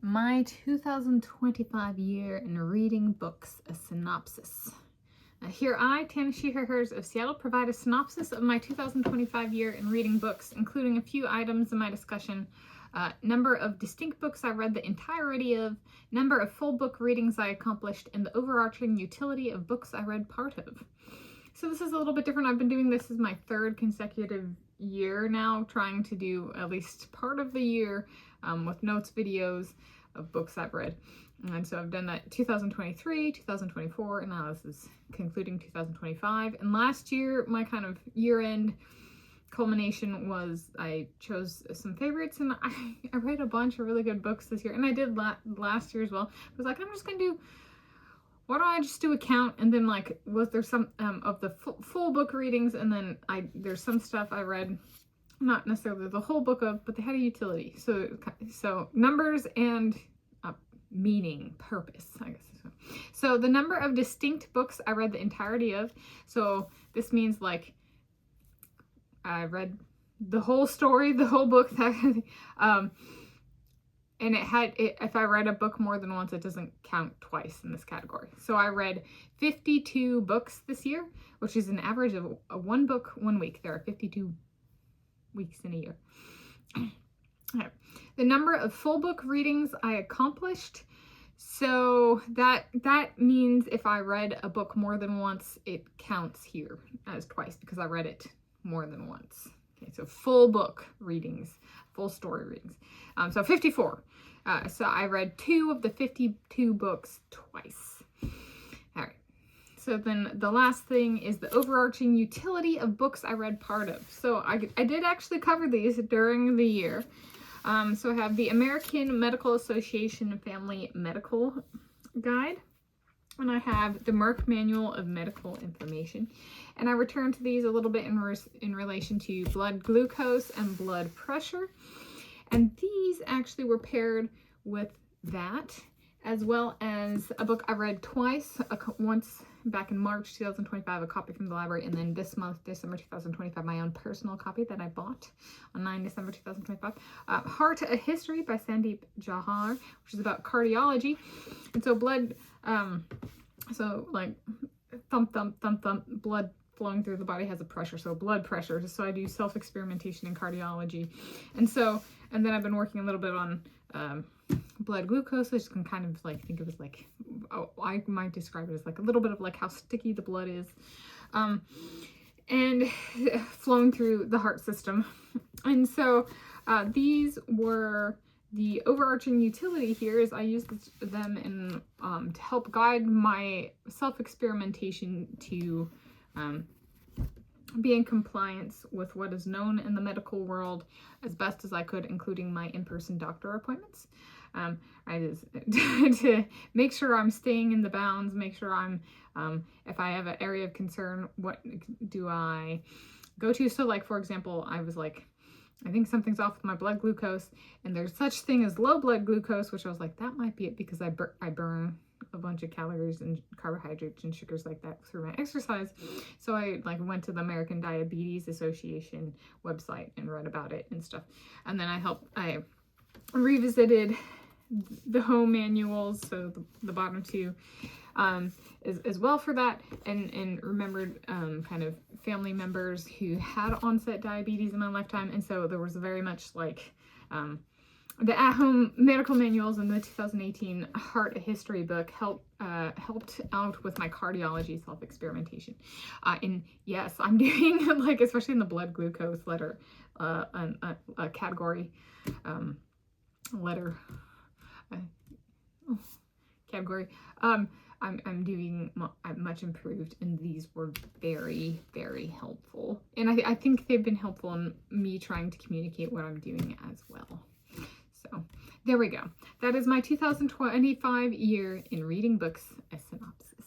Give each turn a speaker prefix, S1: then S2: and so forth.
S1: My 2025 year in reading books, a synopsis. Here I, Tanis Coralee of Seattle, provide a synopsis of my 2025 year in reading books, including a few items in my discussion. Number of distinct books I read the entirety of, number of full book readings I accomplished, and the overarching utility of books I read part of. So this is a little bit different. I've been doing this as my third consecutive year now, trying to do at least part of the year with notes videos of books I've read. And so I've done that 2023, 2024, and now this is concluding 2025. And last year, my kind of year-end culmination was I chose some favorites, and I read a bunch of really good books this year. And I did last year as well. I was like, I'm just going to do, why don't I just do a count? And then like, was there some of the full book readings, and then there's some stuff I read, not necessarily the whole book of, but they had a utility. So numbers and meaning, purpose, I guess. So the number of distinct books I read the entirety of. So this means like I read the whole story, the whole book, and if I read a book more than once, it doesn't count twice in this category. So I read 52 books this year, which is an average of one book 1 week. There are 52 weeks in a year. Okay. The number of full book readings I accomplished. So that means if I read a book more than once, it counts here as twice because I read it more than once. Okay, so full book readings, full story readings. So 54. So I read 2 of the 52 books twice. All right. So then the last thing is the overarching utility of books I read part of. So I did actually cover these during the year. So I have the American Medical Association Family Medical Guide, and I have the Merck Manual of Medical Information. And I return to these a little bit in relation to blood glucose and blood pressure. And these actually were paired with that, as well as a book I read twice, once back in March 2025, a copy from the library, and then this month, December 2025, my own personal copy that I bought on 9 December 2025. Heart, A History by Sandeep Jahar, which is about cardiology. And so blood, so like thump, thump, thump, thump, blood flowing through the body has a pressure, so blood pressure. So I do self-experimentation in cardiology. And then I've been working a little bit on blood glucose, which you can kind of like think of as like, I might describe it as like a little bit of like how sticky the blood is, and flowing through the heart system. And so these were the overarching utility here is I use them in to help guide my self-experimentation to be in compliance with what is known in the medical world as best as I could, including my in-person doctor appointments. I just to make sure I'm staying in the bounds, make sure I'm, if I have an area of concern, what do I go to? So like, for example, I was like, I think something's off with my blood glucose, and there's such thing as low blood glucose, which I was like, that might be it because I burn a bunch of calories and carbohydrates and sugars like that through my exercise. So I like went to the American Diabetes Association website and read about it and stuff. And then I revisited the home manuals, so the bottom two, as well for that, and remembered kind of family members who had onset diabetes in my lifetime. And so there was very much like the at-home medical manuals in the 2018 Heart, A History book helped out with my cardiology self-experimentation. And yes, I'm doing like, especially in the blood glucose letter, a category letter category. I'm doing much improved, and these were very, very helpful. And I think they've been helpful in me trying to communicate what I'm doing as well. So there we go. That is my 2025 year in reading books, a synopsis.